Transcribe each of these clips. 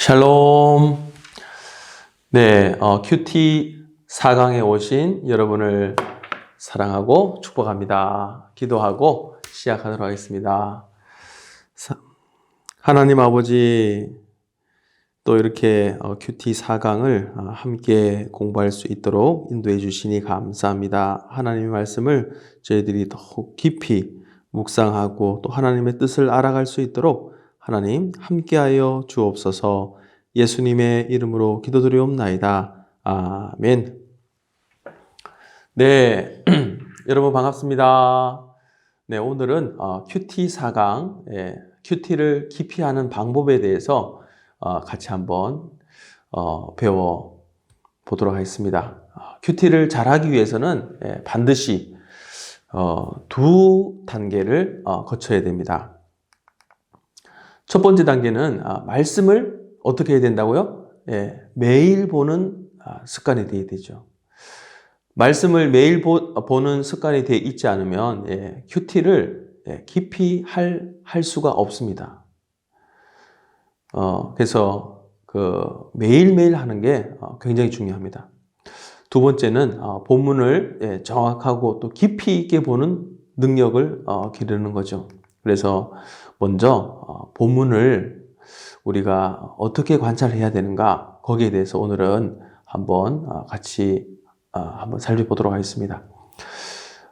샬롬. 네, 큐티 4강에 오신 여러분을 사랑하고 축복합니다. 기도하고 시작하도록 하겠습니다. 하나님 아버지, 또 이렇게 큐티 4강을 함께 공부할 수 있도록 인도해 주시니 감사합니다. 하나님의 말씀을 저희들이 더욱 깊이 묵상하고 또 하나님의 뜻을 알아갈 수 있도록 하나님 함께하여 주옵소서. 예수님의 이름으로 기도드리옵나이다. 아멘. 네, 여러분 반갑습니다. 네, 오늘은 큐티 4강, 큐티를 깊이 하는 방법에 대해서 같이 한번 배워 보도록 하겠습니다. 큐티를 잘하기 위해서는 반드시 두 단계를 거쳐야 됩니다. 첫 번째 단계는 말씀을 어떻게 해야 된다고요? 매일 보는 습관이 되어야 되죠. 말씀을 매일 보는 습관이 되어 있지 않으면 큐티를 깊이 할 수가 없습니다. 그래서 매일매일 하는 게 굉장히 중요합니다. 두 번째는 본문을 정확하고 또 깊이 있게 보는 능력을 기르는 거죠. 그래서 먼저 본문을 우리가 어떻게 관찰해야 되는가, 거기에 대해서 오늘은 한번 같이 한번 살펴보도록 하겠습니다.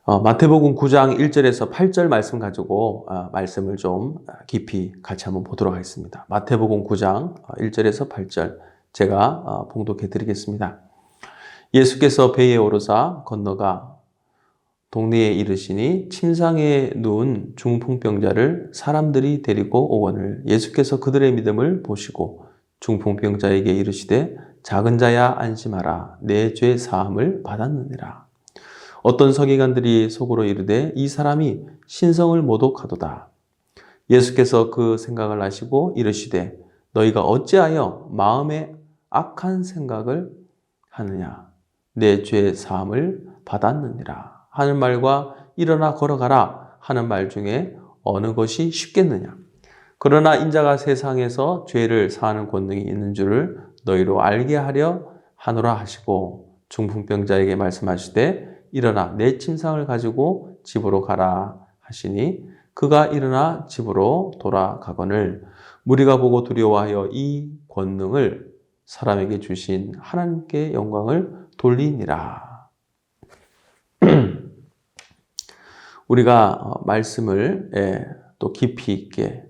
마태복음 9장 1절에서 8절 말씀 가지고 말씀을 좀 깊이 같이 한번 보도록 하겠습니다. 마태복음 9장 1절에서 8절 제가 봉독해 드리겠습니다. 예수께서 배에 오르사 건너가 동네에 이르시니 침상에 누운 중풍병자를 사람들이 데리고 오거늘 예수께서 그들의 믿음을 보시고 중풍병자에게 이르시되 작은 자야 안심하라 내 죄 사함을 받았느니라. 어떤 서기관들이 속으로 이르되 이 사람이 신성을 모독하도다. 예수께서 그 생각을 아시고 이르시되 너희가 어찌하여 마음에 악한 생각을 하느냐. 내 죄 사함을 받았느니라. 하는 말과 일어나 걸어가라 하는 말 중에 어느 것이 쉽겠느냐. 그러나 인자가 세상에서 죄를 사하는 권능이 있는 줄을 너희로 알게 하려 하노라 하시고 중풍병자에게 말씀하시되 일어나 내 침상을 가지고 집으로 가라 하시니 그가 일어나 집으로 돌아가거늘 무리가 보고 두려워하여 이 권능을 사람에게 주신 하나님께 영광을 돌리니라. 우리가 말씀을 또 깊이 있게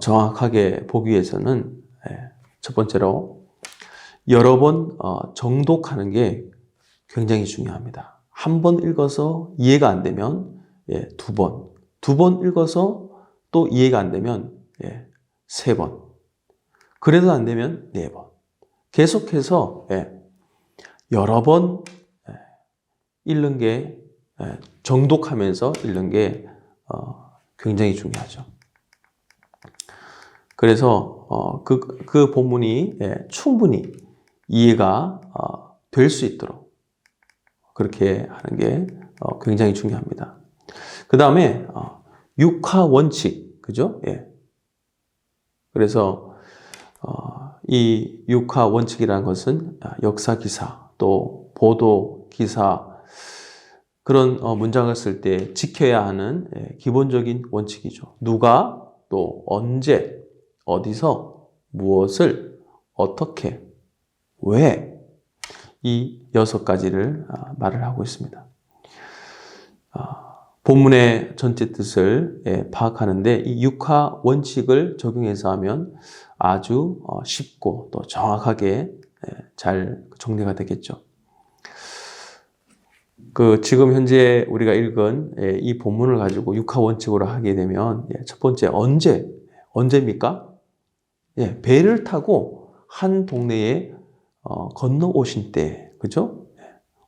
정확하게 보기 위해서는 첫 번째로 여러 번 정독하는 게 굉장히 중요합니다. 한 번 읽어서 이해가 안 되면 두 번 읽어서 또 이해가 안 되면 세 번, 그래도 안 되면 네 번, 계속해서 여러 번 읽는 게 정독하면서 읽는 게 굉장히 중요하죠. 그래서 그 본문이 충분히 이해가 될 수 있도록 그렇게 하는 게 굉장히 중요합니다. 그 다음에 육하 원칙, 그죠? 그래서 이 육하 원칙이라는 것은 역사 기사, 또 보도 기사, 그런 문장을 쓸 때 지켜야 하는 기본적인 원칙이죠. 누가, 또 언제, 어디서, 무엇을, 어떻게, 왜, 이 6가지를 말을 하고 있습니다. 본문의 전체 뜻을 파악하는데 이 육하 원칙을 적용해서 하면 아주 쉽고 또 정확하게 잘 정리가 되겠죠. 지금 현재 우리가 읽은 이 본문을 가지고 육하 원칙으로 하게 되면 첫 번째 언제입니까? 배를 타고 한 동네에 건너오신 때, 그죠?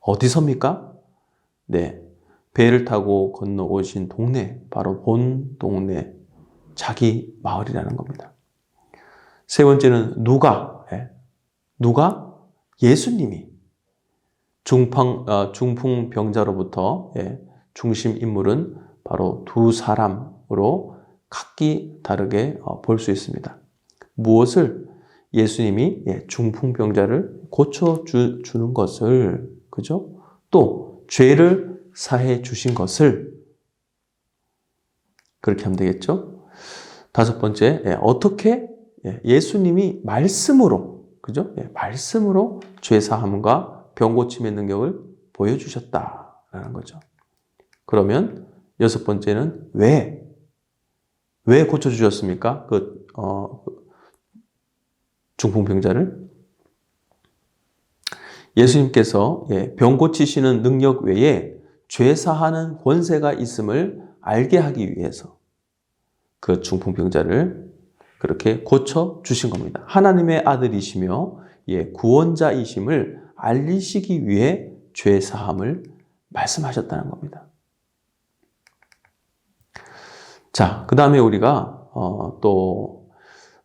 어디서입니까? 배를 타고 건너오신 동네, 바로 본 동네, 자기 마을이라는 겁니다. 세 번째는 누가? 예수님이 중풍병자로부터 중심 인물은 바로 두 사람으로 각기 다르게 볼 수 있습니다. 무엇을? 예수님이 중풍병자를 고쳐주는 것을, 그죠? 또 죄를 사해 주신 것을, 그렇게 하면 되겠죠? 다섯 번째, 어떻게 예수님이 말씀으로, 그죠? 말씀으로 죄 사함과 병 고침의 능력을 보여주셨다라는 거죠. 그러면 여섯 번째는 왜 고쳐주셨습니까? 중풍병자를? 예수님께서 병 고치시는 능력 외에 죄 사하는 권세가 있음을 알게 하기 위해서 그 중풍병자를 그렇게 고쳐주신 겁니다. 하나님의 아들이시며 구원자이심을 알리시기 위해 죄 사함을 말씀하셨다는 겁니다. 자, 그 다음에 우리가 또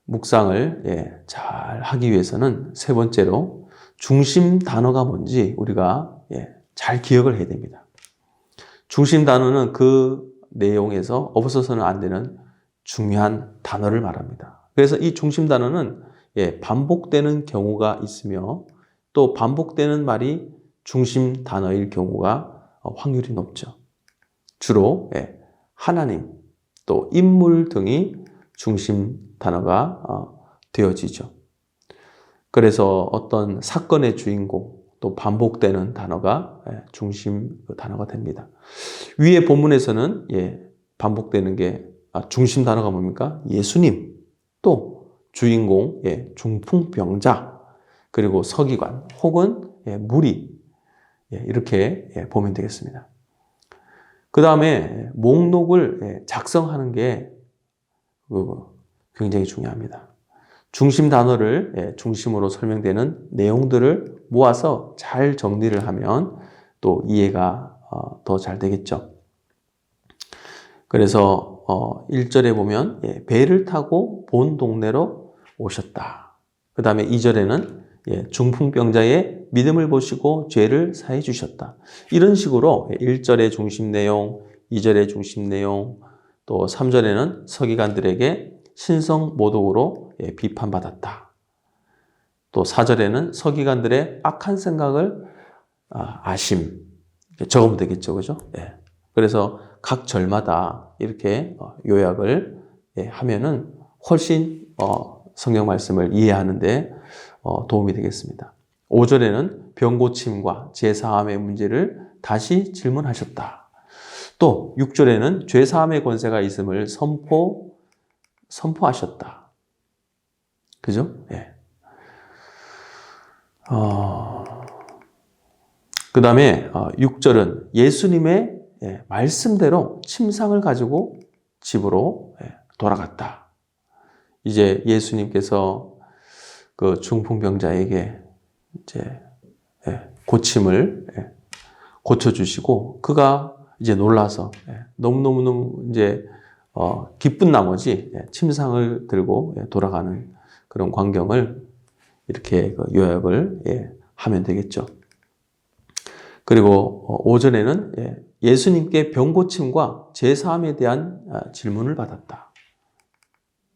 묵상을 잘 하기 위해서는 세 번째로 중심 단어가 뭔지 우리가 잘 기억을 해야 됩니다. 중심 단어는 그 내용에서 없어서는 안 되는 중요한 단어를 말합니다. 그래서 이 중심 단어는 반복되는 경우가 있으며 또 반복되는 말이 중심 단어일 경우가 확률이 높죠. 주로 하나님, 또 인물 등이 중심 단어가 되어지죠. 그래서 어떤 사건의 주인공, 또 반복되는 단어가 중심 단어가 됩니다. 위에 본문에서는 반복되는 게 중심 단어가 뭡니까? 예수님, 또 주인공, 중풍병자, 그리고 서기관 혹은 무리, 이렇게 보면 되겠습니다. 그 다음에 목록을 작성하는 게 굉장히 중요합니다. 중심 단어를 중심으로 설명되는 내용들을 모아서 잘 정리를 하면 또 이해가 더 잘 되겠죠. 그래서 1절에 보면 배를 타고 본 동네로 오셨다. 그 다음에 2절에는 중풍병자의 믿음을 보시고 죄를 사해 주셨다. 이런 식으로 1절의 중심 내용, 2절의 중심 내용, 또 3절에는 서기관들에게 신성 모독으로 비판받았다. 또 4절에는 서기관들의 악한 생각을 아심, 적으면 되겠죠, 그죠? 그래서 각 절마다 이렇게 요약을 하면은 훨씬 성경 말씀을 이해하는데 도움이 되겠습니다. 5절에는 병 고침과 죄 사함의 문제를 다시 질문하셨다. 또 6절에는 죄 사함의 권세가 있음을 선포하셨다. 그죠? 그 다음에 6절은 예수님의 말씀대로 침상을 가지고 집으로 돌아갔다. 이제 예수님께서 그 중풍병자에게 이제 고침을 고쳐주시고 그가 이제 놀라서 너무너무 이제 기쁜 나머지 침상을 들고 돌아가는 그런 광경을 이렇게 요약을 하면 되겠죠. 그리고 5절에는 예수님께 병 고침과 죄 사함에 대한 질문을 받았다.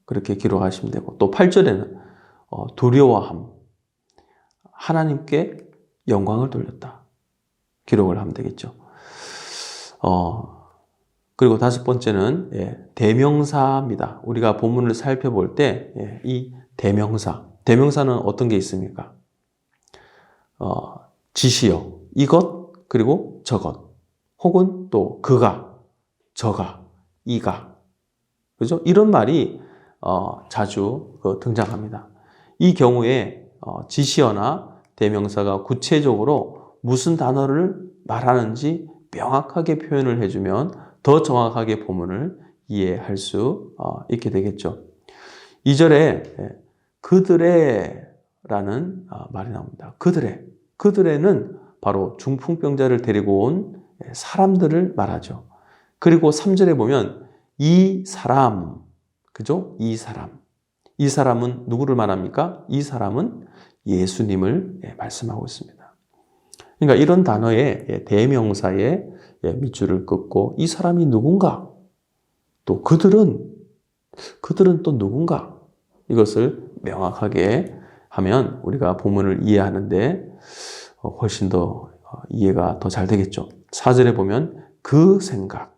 그렇게 기록하시면 되고 또 8절에는 두려워함, 하나님께 영광을 돌렸다. 기록을 하면 되겠죠. 그리고 다섯 번째는 대명사입니다. 우리가 본문을 살펴볼 때 이 대명사는 어떤 게 있습니까? 지시어, 이것, 그리고 저것, 혹은 또 그가, 저가, 이가, 그죠? 이런 말이 자주 등장합니다. 이 경우에 지시어나 대명사가 구체적으로 무슨 단어를 말하는지 명확하게 표현을 해주면 더 정확하게 본문을 이해할 수 있게 되겠죠. 2절에 그들의 라는 말이 나옵니다. 그들의는 바로 중풍병자를 데리고 온 사람들을 말하죠. 그리고 3절에 보면 이 사람, 그죠? 이 사람은 누구를 말합니까? 이 사람은 예수님을 말씀하고 있습니다. 그러니까 이런 단어의 대명사에 밑줄을 긋고 이 사람이 누군가, 또 그들은 또 누군가, 이것을 명확하게 하면 우리가 본문을 이해하는데 훨씬 더 이해가 더 잘 되겠죠. 4절에 보면 그 생각,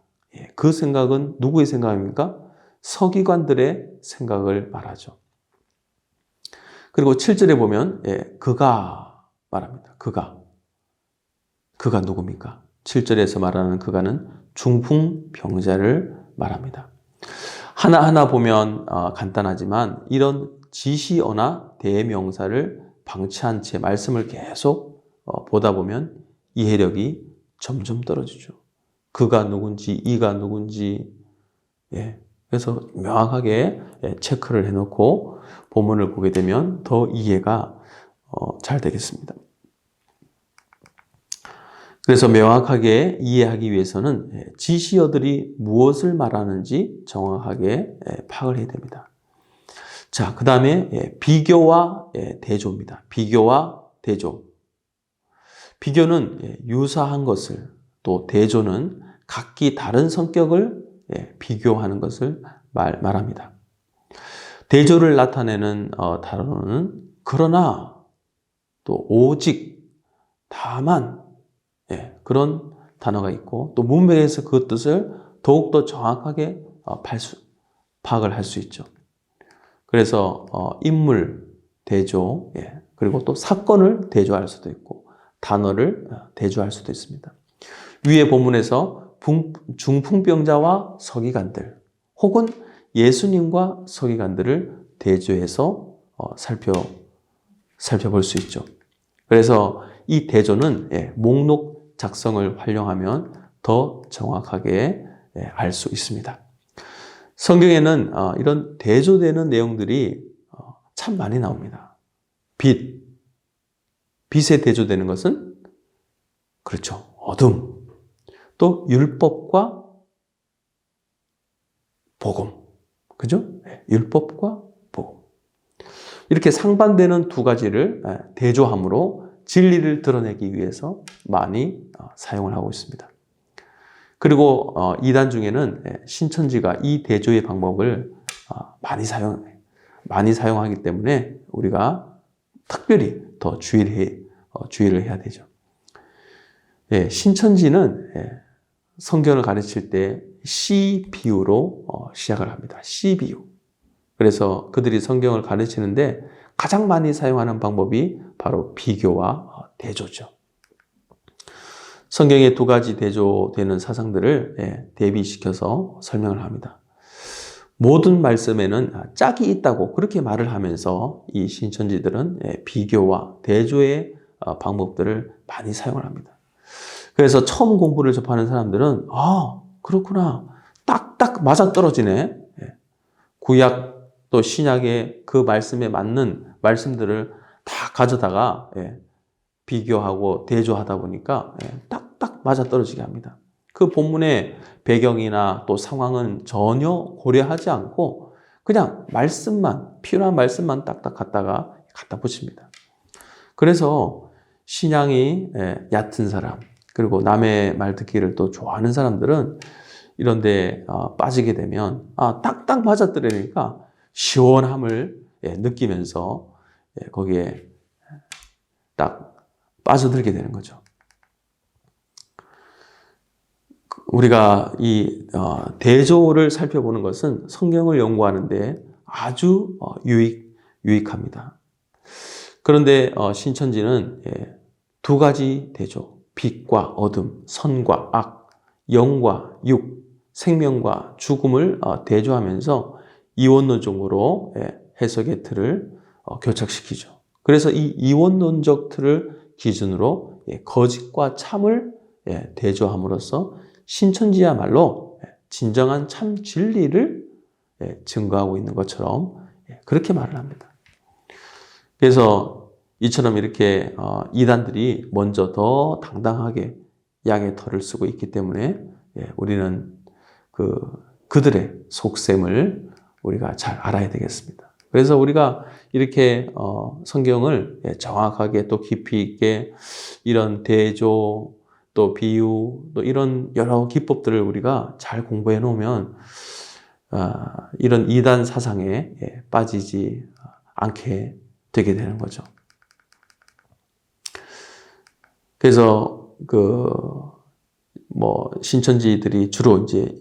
그 생각은 누구의 생각입니까? 서기관들의 생각을 말하죠. 그리고 7절에 보면 그가 말합니다. 그가 누굽니까? 7절에서 말하는 그가는 중풍병자를 말합니다. 하나하나 보면 간단하지만 이런 지시어나 대명사를 방치한 채 말씀을 계속 보다 보면 이해력이 점점 떨어지죠. 그가 누군지, 이가 누군지, 그래서 명확하게 체크를 해놓고 본문을 보게 되면 더 이해가 잘 되겠습니다. 그래서 명확하게 이해하기 위해서는 지시어들이 무엇을 말하는지 정확하게 파악을 해야 됩니다. 자, 그 다음에 비교와 대조입니다. 비교와 대조. 비교는 유사한 것을, 또 대조는 각기 다른 성격을 비교하는 것을 말합니다. 대조를 나타내는 단어는 그러나, 또 오직, 다만, 그런 단어가 있고, 또 문맥에서 그 뜻을 더욱더 정확하게 파악을 할 수 있죠. 그래서 인물 대조, 그리고 또 사건을 대조할 수도 있고 단어를 대조할 수도 있습니다. 위의 본문에서 중풍병자와 서기관들 혹은 예수님과 서기관들을 대조해서 살펴볼 수 있죠. 그래서 이 대조는 목록 작성을 활용하면 더 정확하게 알 수 있습니다. 성경에는 이런 대조되는 내용들이 참 많이 나옵니다. 빛에 대조되는 것은 그렇죠. 어둠. 또 율법과 복음. 그죠? 율법과 복음. 이렇게 상반되는 두 가지를 대조함으로 진리를 드러내기 위해서 많이 사용을 하고 있습니다. 그리고 이단 중에는 신천지가 이 대조의 방법을 많이 사용하기 때문에 우리가 특별히 더 주의를 해야 되죠. 신천지는 성경을 가르칠 때 시비유로 시작을 합니다. 시비유. 그래서 그들이 성경을 가르치는데 가장 많이 사용하는 방법이 바로 비교와 대조죠. 성경의 두 가지 대조되는 사상들을 대비시켜서 설명을 합니다. 모든 말씀에는 짝이 있다고 그렇게 말을 하면서 이 신천지들은 비교와 대조의 방법들을 많이 사용을 합니다. 그래서 처음 공부를 접하는 사람들은 그렇구나. 딱딱 맞아떨어지네. 구약 또 신약의 그 말씀에 맞는 말씀들을 다 가져다가 비교하고 대조하다 보니까 딱딱 맞아떨어지게 합니다. 그 본문의 배경이나 또 상황은 전혀 고려하지 않고 그냥 필요한 말씀만 딱딱 갖다 붙입니다. 그래서 신앙이 얕은 사람, 그리고 남의 말 듣기를 또 좋아하는 사람들은 이런 데 빠지게 되면 딱딱 맞아떨어지니까 시원함을 느끼면서 거기에 딱 빠져들게 되는 거죠. 우리가 이 대조를 살펴보는 것은 성경을 연구하는데 아주 유익합니다. 그런데 신천지는 두 가지 대조, 빛과 어둠, 선과 악, 영과 육, 생명과 죽음을 대조하면서 이원론적으로 해석의 틀을 교착시키죠. 그래서 이 이원론적 틀을 기준으로 거짓과 참을 대조함으로써 신천지야말로 진정한 참 진리를 증거하고 있는 것처럼 그렇게 말을 합니다. 그래서 이처럼 이렇게 이단들이 먼저 더 당당하게 양의 털을 쓰고 있기 때문에 우리는 그들의 속셈을 우리가 잘 알아야 되겠습니다. 그래서 우리가 이렇게 성경을 정확하게 또 깊이 있게 이런 대조 또 비유 또 이런 여러 기법들을 우리가 잘 공부해 놓으면 이런 이단 사상에 빠지지 않게 되게 되는 거죠. 그래서 신천지들이 주로 이제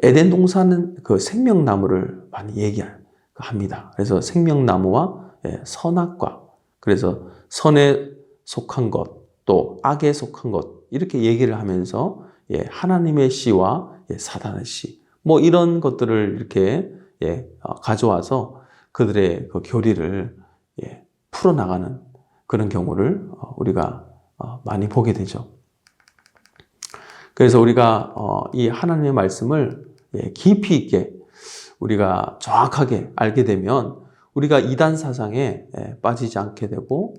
에덴 동산은 생명나무를 많이 얘기합니다. 그래서 생명나무와 선악과, 그래서 선에 속한 것, 또 악에 속한 것, 이렇게 얘기를 하면서 하나님의 씨와 사단의 씨, 이런 것들을 이렇게 가져와서 그들의 그 교리를 풀어나가는 그런 경우를 우리가 많이 보게 되죠. 그래서 우리가 이 하나님의 말씀을 깊이 있게 우리가 정확하게 알게 되면 우리가 이단 사상에 빠지지 않게 되고,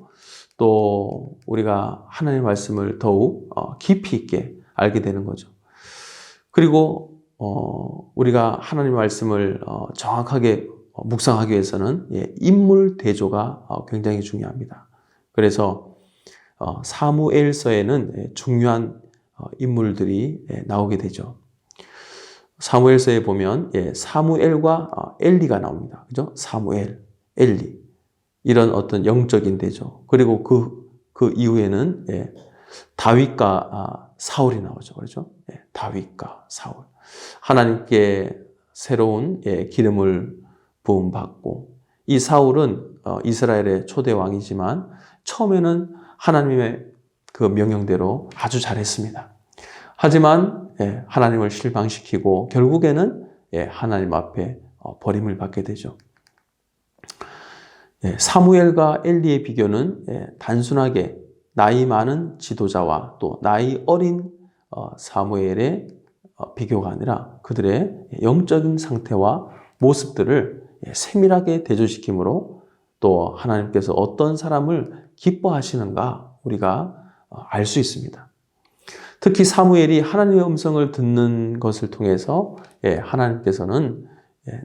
또 우리가 하나님의 말씀을 더욱 깊이 있게 알게 되는 거죠. 그리고 우리가 하나님의 말씀을 정확하게 묵상하기 위해서는 인물 대조가 굉장히 중요합니다. 그래서 사무엘서에는 중요한 인물들이 나오게 되죠. 사무엘서에 보면 사무엘과 엘리가 나옵니다. 그죠? 사무엘, 엘리, 이런 어떤 영적인 대조. 그리고 그 이후에는 다윗과 사울이 나오죠. 그렇죠? 다윗과 사울. 하나님께 새로운 기름을 부음받고, 이 사울은 이스라엘의 초대 왕이지만 처음에는 하나님의 그 명령대로 아주 잘했습니다. 하지만 하나님을 실망시키고 결국에는 하나님 앞에 버림을 받게 되죠. 사무엘과 엘리의 비교는 단순하게 나이 많은 지도자와 또 나이 어린 사무엘의 비교가 아니라 그들의 영적인 상태와 모습들을 세밀하게 대조시키므로 또 하나님께서 어떤 사람을 기뻐하시는가 우리가 알 수 있습니다. 특히 사무엘이 하나님의 음성을 듣는 것을 통해서 하나님께서는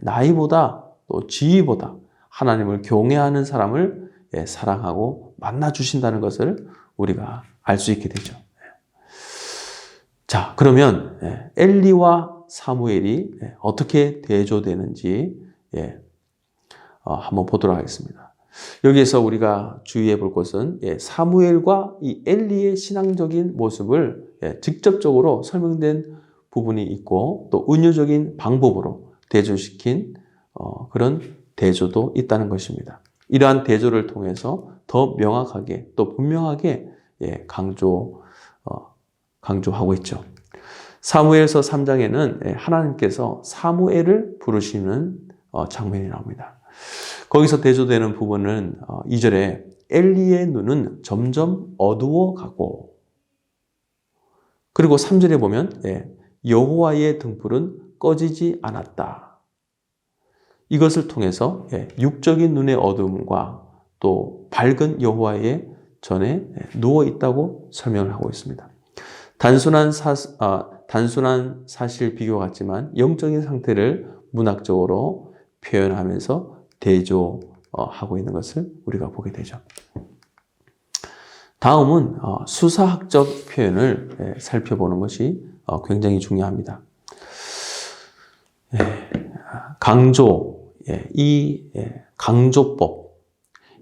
나이보다 또 지위보다 하나님을 경외하는 사람을 사랑하고 만나주신다는 것을 우리가 알 수 있게 되죠. 자, 그러면 엘리와 사무엘이 어떻게 대조되는지 한번 보도록 하겠습니다. 여기에서 우리가 주의해 볼 것은 사무엘과 이 엘리의 신앙적인 모습을 직접적으로 설명된 부분이 있고, 또 은유적인 방법으로 대조시킨 그런 대조도 있다는 것입니다. 이러한 대조를 통해서 더 명확하게 또 분명하게 강조하고 있죠. 사무엘서 3장에는 하나님께서 사무엘을 부르시는 장면이 나옵니다. 거기서 대조되는 부분은 2절에 엘리의 눈은 점점 어두워가고, 그리고 3절에 보면 여호와의 등불은 꺼지지 않았다. 이것을 통해서 육적인 눈의 어두움과 또 밝은 여호와의 전에 누워 있다고 설명을 하고 있습니다. 단순한 사실 비교 같지만 영적인 상태를 문학적으로 표현하면서 대조하고 있는 것을 우리가 보게 되죠. 다음은 수사학적 표현을 살펴보는 것이 굉장히 중요합니다. 강조, 이 강조법,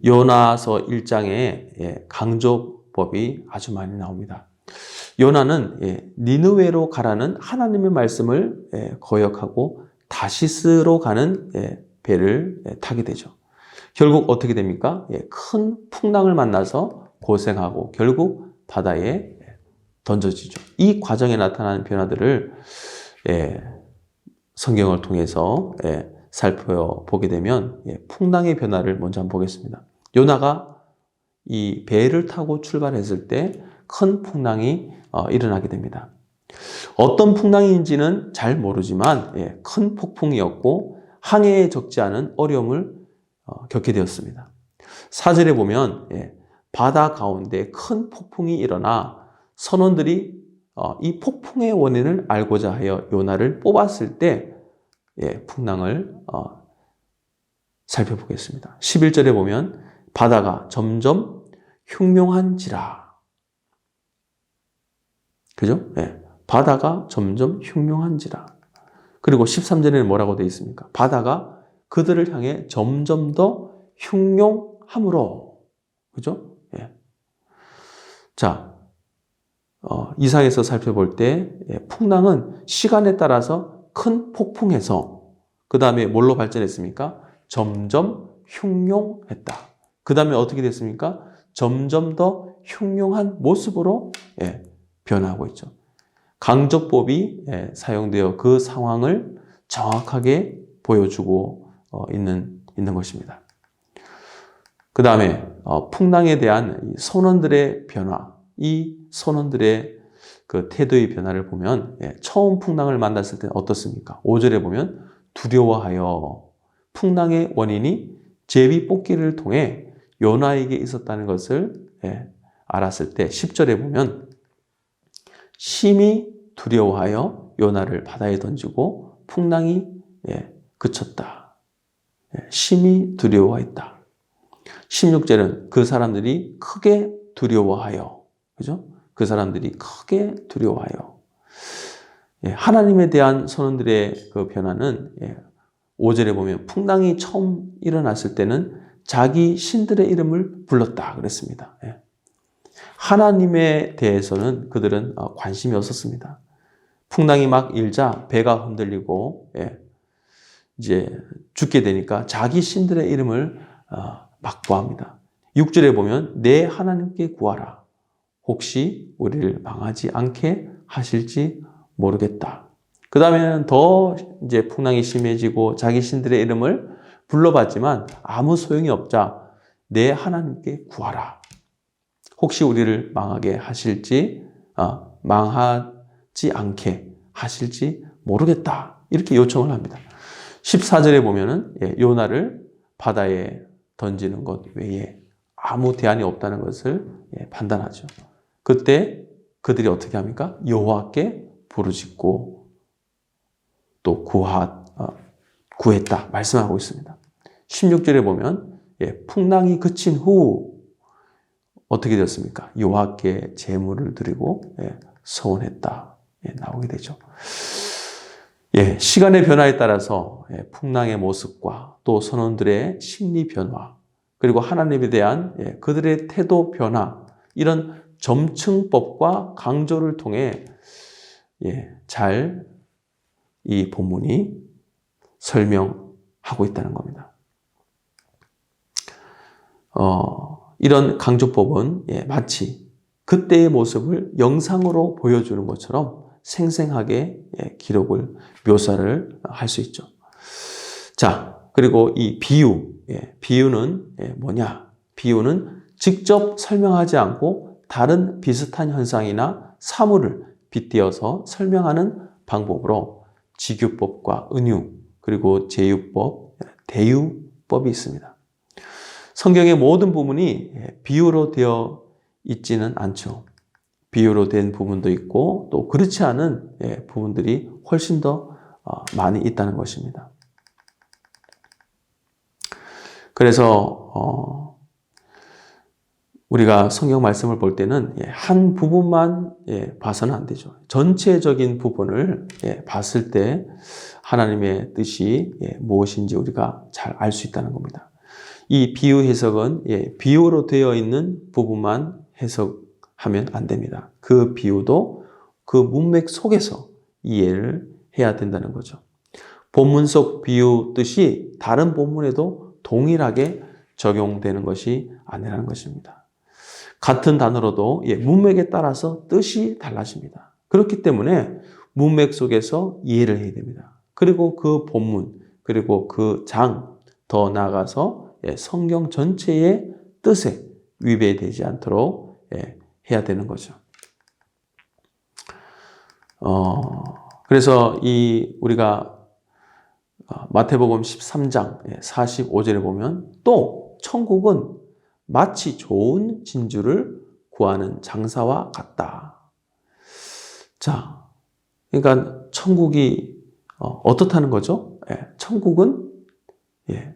요나서 1장에 강조법이 아주 많이 나옵니다. 요나는 니느웨로 가라는 하나님의 말씀을 거역하고 다시스로 가는 배를 타게 되죠. 결국 어떻게 됩니까? 큰 풍랑을 만나서 고생하고 결국 바다에 던져지죠. 이 과정에 나타나는 변화들을 성경을 통해서 살펴보게 되면 풍랑의 변화를 먼저 한번 보겠습니다. 요나가 이 배를 타고 출발했을 때 큰 풍랑이 일어나게 됩니다. 어떤 풍랑인지는 잘 모르지만 큰 폭풍이었고 항해에 적지 않은 어려움을 겪게 되었습니다. 4절에 보면 바다 가운데 큰 폭풍이 일어나 선원들이 이 폭풍의 원인을 알고자 하여 요나를 뽑았을 때 풍랑을 살펴보겠습니다. 11절에 보면 바다가 점점 흉흉한지라. 그죠? 바다가 점점 흉흉한지라. 그리고 13절에는 뭐라고 되어 있습니까? 바다가 그들을 향해 점점 더 흉용함으로. 그죠? 예. 자, 이상에서 살펴볼 때 풍랑은 시간에 따라서 큰 폭풍에서 그 다음에 뭘로 발전했습니까? 점점 흉용했다. 그 다음에 어떻게 됐습니까? 점점 더 흉용한 모습으로 변하고 있죠. 강조법이 사용되어 그 상황을 정확하게 보여주고 있는 것입니다. 그 다음에 풍랑에 대한 선원들의 변화, 이 선원들의 그 태도의 변화를 보면 처음 풍랑을 만났을 때는 어떻습니까? 5절에 보면 두려워하여 풍랑의 원인이 제비 뽑기를 통해 요나에게 있었다는 것을 알았을 때 10절에 보면 심히 두려워하여 요나를 바다에 던지고 풍랑이 그쳤다. 심히 두려워했다. 16절은 그 사람들이 크게 두려워하여, 그죠? 그 사람들이 크게 두려워하여. 하나님에 대한 선원들의 그 변화는 5절에 보면 풍랑이 처음 일어났을 때는 자기 신들의 이름을 불렀다 그랬습니다. 하나님에 대해서는 그들은 관심이 없었습니다. 풍랑이 막 일자 배가 흔들리고 이제 죽게 되니까 자기 신들의 이름을 막 구합니다. 6절에 보면 내 하나님께 구하라. 혹시 우리를 망하지 않게 하실지 모르겠다. 그 다음에는 더 이제 풍랑이 심해지고 자기 신들의 이름을 불러봤지만 아무 소용이 없자 내 하나님께 구하라. 혹시 우리를 망하게 하실지, 망하지 않게 하실지 모르겠다. 이렇게 요청을 합니다. 14절에 보면은 요나를 바다에 던지는 것 외에 아무 대안이 없다는 것을 판단하죠. 그때 그들이 어떻게 합니까? 여호와께 부르짖고 또 구했다 말씀하고 있습니다. 16절에 보면 풍랑이 그친 후 어떻게 되었습니까? 여호와께 제물을 드리고 서원했다 나오게 되죠. 시간의 변화에 따라서 풍랑의 모습과 또 선원들의 심리 변화 그리고 하나님에 대한 그들의 태도 변화 이런 점층법과 강조를 통해 잘 이 본문이 설명하고 있다는 겁니다. 이런 강조법은 마치 그때의 모습을 영상으로 보여주는 것처럼 생생하게 기록을 묘사를 할 수 있죠. 자, 그리고 이 비유는 뭐냐? 비유는 직접 설명하지 않고 다른 비슷한 현상이나 사물을 빗대어서 설명하는 방법으로 직유법과 은유, 그리고 제유법, 대유법이 있습니다. 성경의 모든 부분이 비유로 되어 있지는 않죠. 비유로 된 부분도 있고 또 그렇지 않은 부분들이 훨씬 더 많이 있다는 것입니다. 그래서 우리가 성경 말씀을 볼 때는 한 부분만 봐서는 안 되죠. 전체적인 부분을 봤을 때 하나님의 뜻이 무엇인지 우리가 잘 알 수 있다는 겁니다. 이 비유 해석은 비유로 되어 있는 부분만 해석하면 안 됩니다. 그 비유도 그 문맥 속에서 이해를 해야 된다는 거죠. 본문 속 비유 뜻이 다른 본문에도 동일하게 적용되는 것이 아니라는 것입니다. 같은 단어로도 문맥에 따라서 뜻이 달라집니다. 그렇기 때문에 문맥 속에서 이해를 해야 됩니다. 그리고 그 본문, 그리고 그 장, 더 나아가서 성경 전체의 뜻에 위배되지 않도록 해야 되는 거죠. 그래서 우리가 마태복음 13장 45절에 보면 또 천국은 마치 좋은 진주를 구하는 장사와 같다. 자, 그러니까 천국이 어떻다는 거죠? 천국은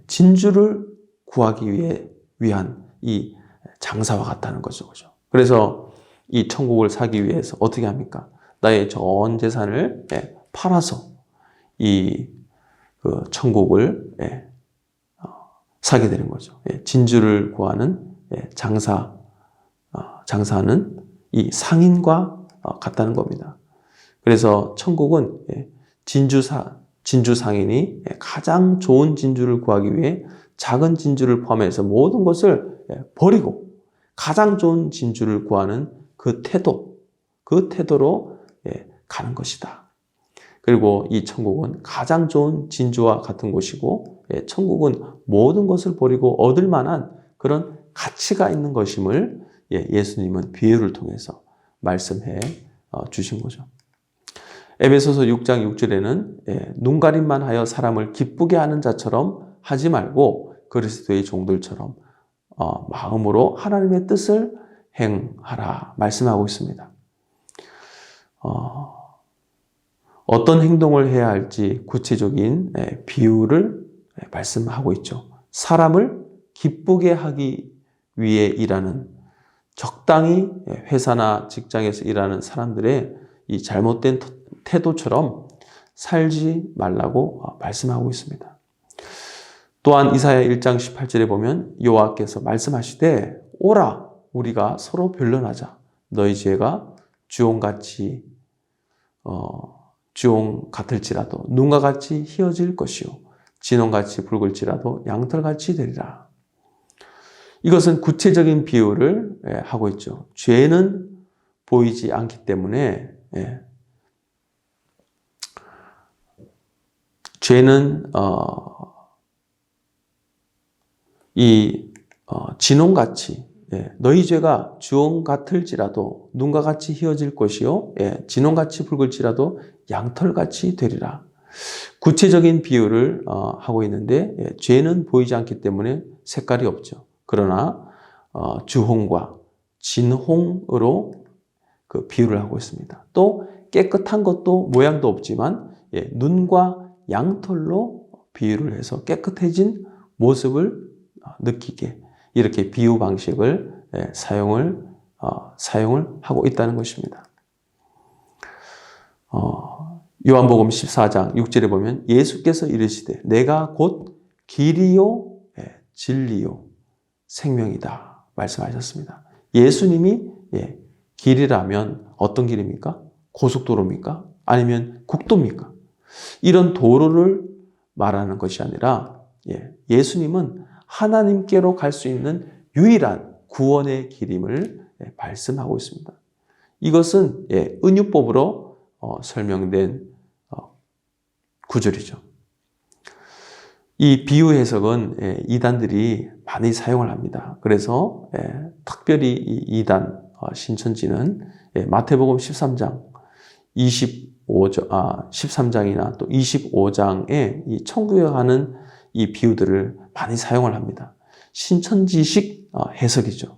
진주를 구하기 위한 이 장사와 같다는 거죠. 그래서 이 천국을 사기 위해서 어떻게 합니까? 나의 전 재산을 팔아서 이 천국을 사게 되는 거죠. 진주를 구하는 장사는 이 상인과 같다는 겁니다. 그래서 천국은 진주 상인이 가장 좋은 진주를 구하기 위해 작은 진주를 포함해서 모든 것을 버리고 가장 좋은 진주를 구하는 그 태도로 가는 것이다. 그리고 이 천국은 가장 좋은 진주와 같은 곳이고, 천국은 모든 것을 버리고 얻을 만한 그런 가치가 있는 것임을 예수님은 비유를 통해서 말씀해 주신 거죠. 에베소서 6장 6절에는 눈가림만 하여 사람을 기쁘게 하는 자처럼 하지 말고 그리스도의 종들처럼 마음으로 하나님의 뜻을 행하라 말씀하고 있습니다. 어떤 행동을 해야 할지 구체적인 비유를 말씀하고 있죠. 사람을 기쁘게 하기 위해 일하는, 적당히 회사나 직장에서 일하는 사람들의 이 잘못된 태도처럼 살지 말라고 말씀하고 있습니다. 또한 이사야 1장 18절에 보면 여호와께서 말씀하시되 오라 우리가 서로 변론하자. 너희 죄가 주홍 같을지라도 눈과 같이 희어질 것이요 진홍같이 붉을지라도 양털같이 되리라. 이것은 구체적인 비유를 하고 있죠. 죄는 보이지 않기 때문에 죄는 진홍같이 너희 죄가 주홍 같을지라도 눈과 같이 희어질 것이요 진홍같이 붉을지라도 양털같이 되리라. 구체적인 비유를 하고 있는데 죄는 보이지 않기 때문에 색깔이 없죠. 그러나 주홍과 진홍으로 그 비유를 하고 있습니다. 또 깨끗한 것도 모양도 없지만 눈과 양털로 비유를 해서 깨끗해진 모습을 느끼게 이렇게 비유 방식을 사용을 하고 있다는 것입니다. 요한복음 14장 6절에 보면 예수께서 이르시되 내가 곧 길이요 진리요 생명이다 말씀하셨습니다. 예수님이 길이라면 어떤 길입니까? 고속도로입니까? 아니면 국도입니까? 이런 도로를 말하는 것이 아니라 예수님은 하나님께로 갈 수 있는 유일한 구원의 길임을 말씀하고 있습니다. 이것은 은유법으로 설명된 구절이죠. 이 비유 해석은 이단들이 많이 사용을 합니다. 그래서 특별히 이 이단 신천지는 마태복음 13장 13장이나 또 25장에 이 천국에 가는 이 비유들을 많이 사용을 합니다. 신천지식 해석이죠.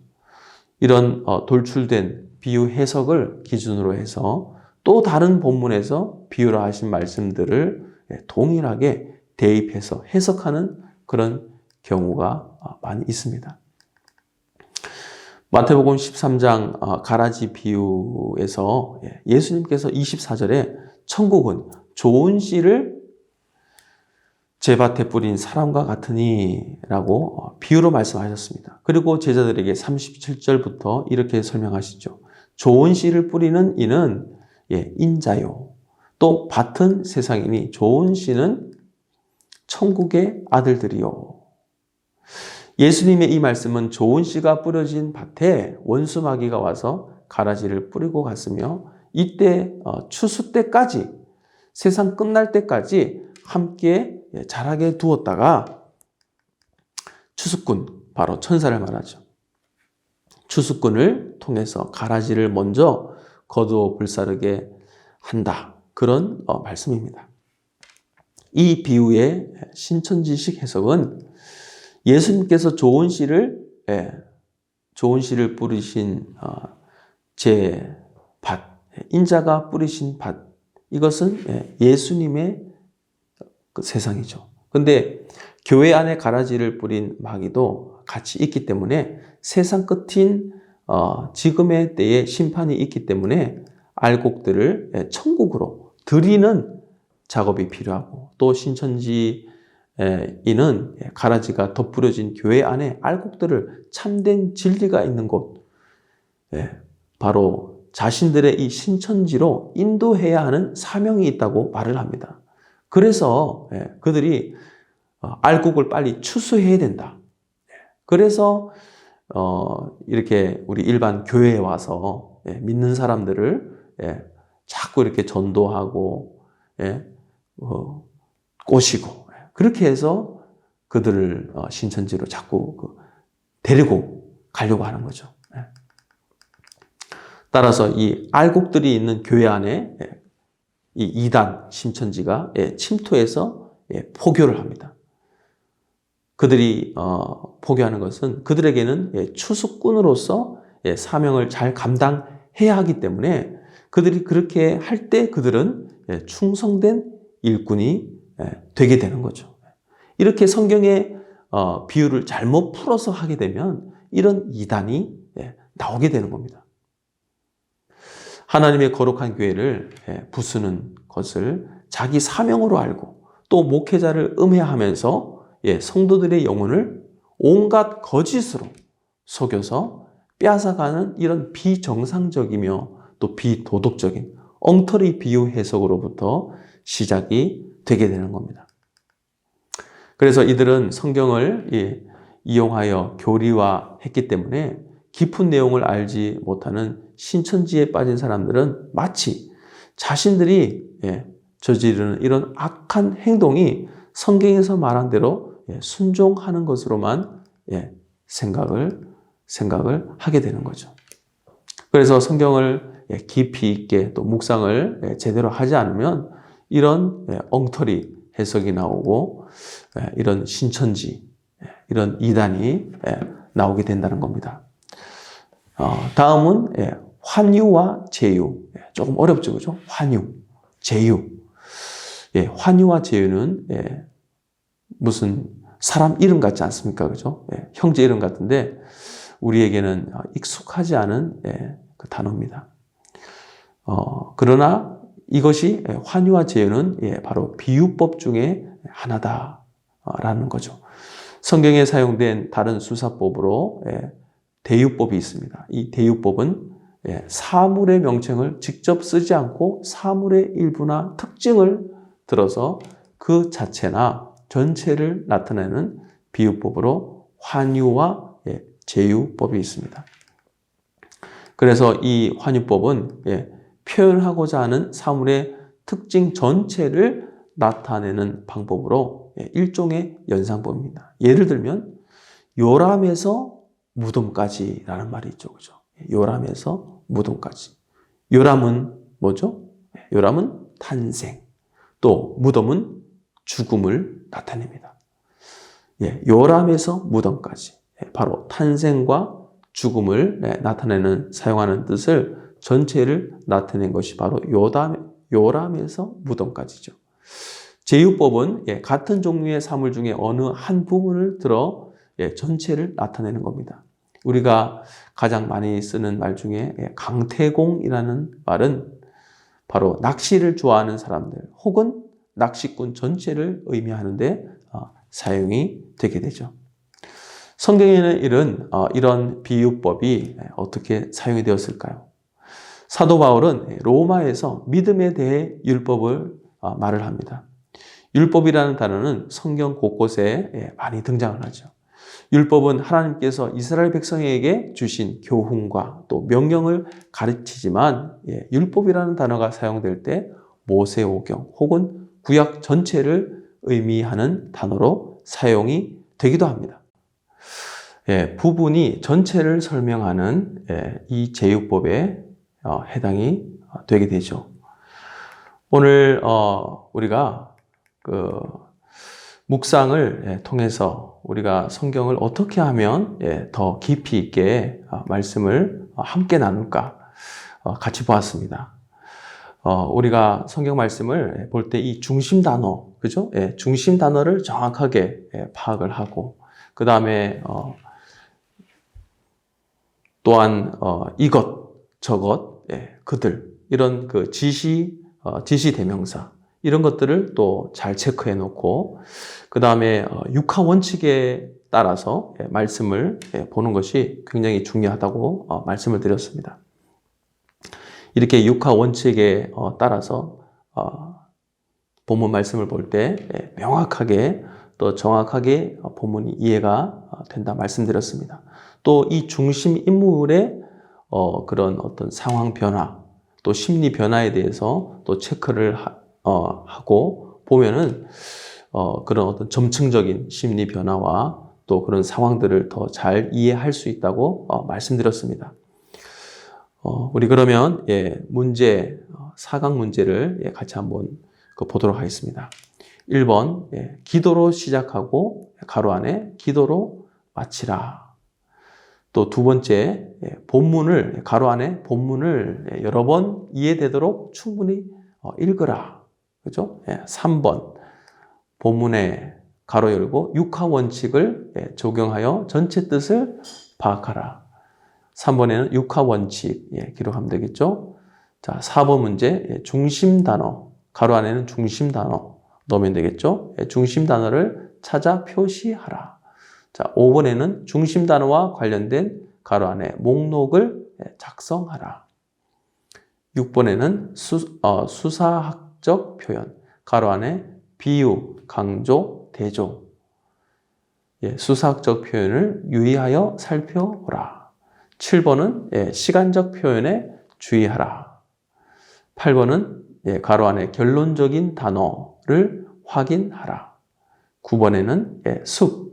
이런 돌출된 비유 해석을 기준으로 해서 또 다른 본문에서 비유로 하신 말씀들을 동일하게 대입해서 해석하는 그런 경우가 많이 있습니다. 마태복음 13장 가라지 비유에서 예수님께서 24절에 천국은 좋은 씨를 제밭에 뿌린 사람과 같으니 라고 비유로 말씀하셨습니다. 그리고 제자들에게 37절부터 이렇게 설명하시죠. 좋은 씨를 뿌리는 이는 인자요. 또 밭은 세상이니 좋은 씨는 천국의 아들들이요. 예수님의 이 말씀은 좋은 씨가 뿌려진 밭에 원수마귀가 와서 가라지를 뿌리고 갔으며 이때 추수 때까지 세상 끝날 때까지 함께 자라게 두었다가 추수꾼, 바로 천사를 말하죠. 추수꾼을 통해서 가라지를 먼저 거두어 불사르게 한다. 그런 말씀입니다. 이 비유의 신천지식 해석은 예수님께서 좋은 씨를 뿌리신 제 밭, 인자가 뿌리신 밭, 이것은 예수님의 그 세상이죠. 근데 교회 안에 가라지를 뿌린 마귀도 같이 있기 때문에 세상 끝인 지금의 때에 심판이 있기 때문에 알곡들을 천국으로 들이는 작업이 필요하고 또 신천지인은 가라지가 덧부러진 교회 안에 알곡들을 참된 진리가 있는 곳, 바로 자신들의 이 신천지로 인도해야 하는 사명이 있다고 말을 합니다. 그래서 그들이 알곡을 빨리 추수해야 된다. 그래서 이렇게 우리 일반 교회에 와서 믿는 사람들을 자꾸 이렇게 전도하고 꼬시고 그렇게 해서 그들을 신천지로 자꾸 데리고 가려고 하는 거죠. 따라서 이 알곡들이 있는 교회 안에 이 이단 신천지가 침투해서 포교를 합니다. 그들이 포교하는 것은 그들에게는 추수꾼으로서 사명을 잘 감당해야 하기 때문에 그들이 그렇게 할 때 그들은 충성된 일꾼이 되게 되는 거죠. 이렇게 성경의 비유를 잘못 풀어서 하게 되면 이런 이단이 나오게 되는 겁니다. 하나님의 거룩한 교회를 부수는 것을 자기 사명으로 알고 또 목회자를 음해하면서 성도들의 영혼을 온갖 거짓으로 속여서 빼앗아가는 이런 비정상적이며 또 비도덕적인 엉터리 비유 해석으로부터 시작이 되게 되는 겁니다. 그래서 이들은 성경을 이용하여 교리화했기 때문에 깊은 내용을 알지 못하는 신천지에 빠진 사람들은 마치 자신들이 저지르는 이런 악한 행동이 성경에서 말한 대로 순종하는 것으로만 생각을 하게 되는 거죠. 그래서 성경을 깊이 있게 또 묵상을 제대로 하지 않으면 이런 엉터리 해석이 나오고 이런 신천지, 이런 이단이 나오게 된다는 겁니다. 다음은 환유와 제유. 조금 어렵죠, 그죠? 환유, 제유. 환유와 제유는 무슨 사람 이름 같지 않습니까, 그죠? 형제 이름 같은데 우리에게는 익숙하지 않은 그 단어입니다. 그러나 이것이 환유와 제유는 바로 비유법 중에 하나다라는 거죠. 성경에 사용된 다른 수사법으로 대유법이 있습니다. 이 대유법은 사물의 명칭을 직접 쓰지 않고 사물의 일부나 특징을 들어서 그 자체나 전체를 나타내는 비유법으로 환유와 제유법이 있습니다. 그래서 이 환유법은 표현하고자 하는 사물의 특징 전체를 나타내는 방법으로 일종의 연상법입니다. 예를 들면 요람에서 무덤까지라는 말이 있죠, 그죠? 요람에서 무덤까지. 요람은 뭐죠? 요람은 탄생. 또 무덤은 죽음을 나타냅니다. 요람에서 무덤까지. 바로 탄생과 죽음을 나타내는 사용하는 뜻을 전체를 나타낸 것이 바로 요람에서 무덤까지죠. 제유법은 같은 종류의 사물 중에 어느 한 부분을 들어 전체를 나타내는 겁니다. 우리가 가장 많이 쓰는 말 중에 강태공이라는 말은 바로 낚시를 좋아하는 사람들 혹은 낚시꾼 전체를 의미하는데 사용이 되게 되죠. 성경에는 이런 비유법이 어떻게 사용이 되었을까요? 사도 바울은 로마에서 믿음에 대해 율법을 말을 합니다. 율법이라는 단어는 성경 곳곳에 많이 등장을 하죠. 율법은 하나님께서 이스라엘 백성에게 주신 교훈과 또 명령을 가르치지만 율법이라는 단어가 사용될 때 모세오경 혹은 구약 전체를 의미하는 단어로 사용이 되기도 합니다. 부분이 전체를 설명하는 이 제유법에 해당이 되게 되죠. 오늘 우리가 묵상을 통해서 우리가 성경을 어떻게 하면 더 깊이 있게 말씀을 함께 나눌까 같이 보았습니다. 우리가 성경 말씀을 볼 때 이 중심 단어, 그죠? 중심 단어를 정확하게 파악을 하고 그 다음에 또한 이것, 저것, 그들 이런 그 지시 대명사 이런 것들을 또 잘 체크해 놓고 그 다음에 육하 원칙에 따라서 말씀을 보는 것이 굉장히 중요하다고 말씀을 드렸습니다. 이렇게 육하 원칙에 따라서 본문 말씀을 볼 때 명확하게 또 정확하게 본문이 이해가 된다 말씀드렸습니다. 또 이 중심 인물의 그런 어떤 상황 변화, 또 심리 변화에 대해서 또 체크를 하고 보면은 그런 어떤 점층적인 심리 변화와 또 그런 상황들을 더 잘 이해할 수 있다고 말씀드렸습니다. 우리 그러면 문제 4강 문제를 같이 한번 보도록 하겠습니다. 1번 기도로 시작하고 가로 안에 기도로 마치라. 또 두 번째 본문을 가로 안에 본문을 여러 번 이해되도록 충분히 읽으라. 그죠? 3번 본문에 가로 열고 육하 원칙을 적용하여 전체 뜻을 파악하라. 3번에는 육하 원칙 기록하면 되겠죠? 자, 4번 문제 중심 단어 가로 안에는 중심 단어 넣으면 되겠죠? 중심 단어를 찾아 표시하라. 자, 5번에는 중심 단어와 관련된 가로 안에 목록을 작성하라. 6번에는 수사학적 표현 가로 안에 비유, 강조, 대조 수사학적 표현을 유의하여 살펴보라. 7번은 시간적 표현에 주의하라. 8번은 가로 안에 결론적인 단어를 확인하라. 9번에는 숲,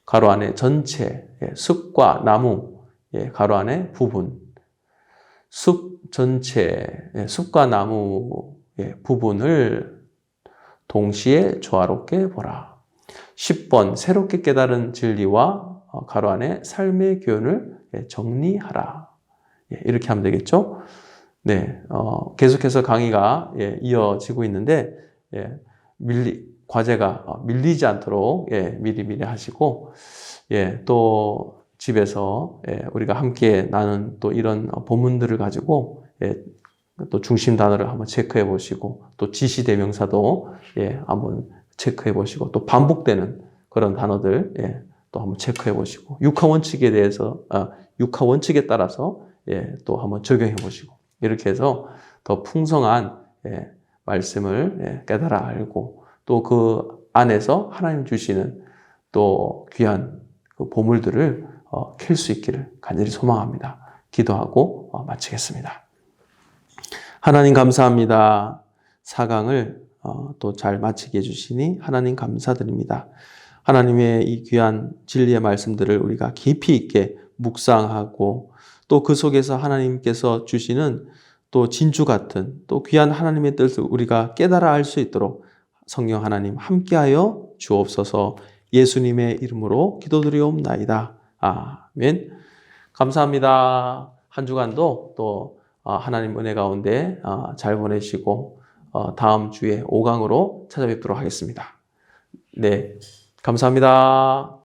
가로 안에 전체, 숲과 나무, 가로 안에 부분, 숲 전체, 숲과 나무 부분을 동시에 조화롭게 보라. 10번 새롭게 깨달은 진리와 가로 안에 삶의 교훈을 정리하라. 이렇게 하면 되겠죠? 네, 계속해서 강의가 이어지고 있는데 과제가 밀리지 않도록 미리 하시고 또 집에서 우리가 함께 나눈 또 이런 본문들을 가지고 또 중심 단어를 한번 체크해 보시고 또 지시 대명사도 한번 체크해 보시고 또 반복되는 그런 단어들 또 한번 체크해 보시고 육하 원칙에 대해서 육하 원칙에 따라서 또 한번 적용해 보시고 이렇게 해서 더 풍성한 말씀을 깨달아 알고 또 그 안에서 하나님 주시는 또 귀한 그 보물들을 캘 수 있기를 간절히 소망합니다. 기도하고 마치겠습니다. 하나님 감사합니다. 4강을 또 잘 마치게 해주시니 하나님 감사드립니다. 하나님의 이 귀한 진리의 말씀들을 우리가 깊이 있게 묵상하고 또 그 속에서 하나님께서 주시는 또 진주 같은 또 귀한 하나님의 뜻을 우리가 깨달아 알 수 있도록 성령 하나님 함께하여 주옵소서. 예수님의 이름으로 기도드리옵나이다. 아멘. 감사합니다. 한 주간도 또 하나님 은혜 가운데 잘 보내시고 다음 주에 5강으로 찾아뵙도록 하겠습니다. 네, 감사합니다.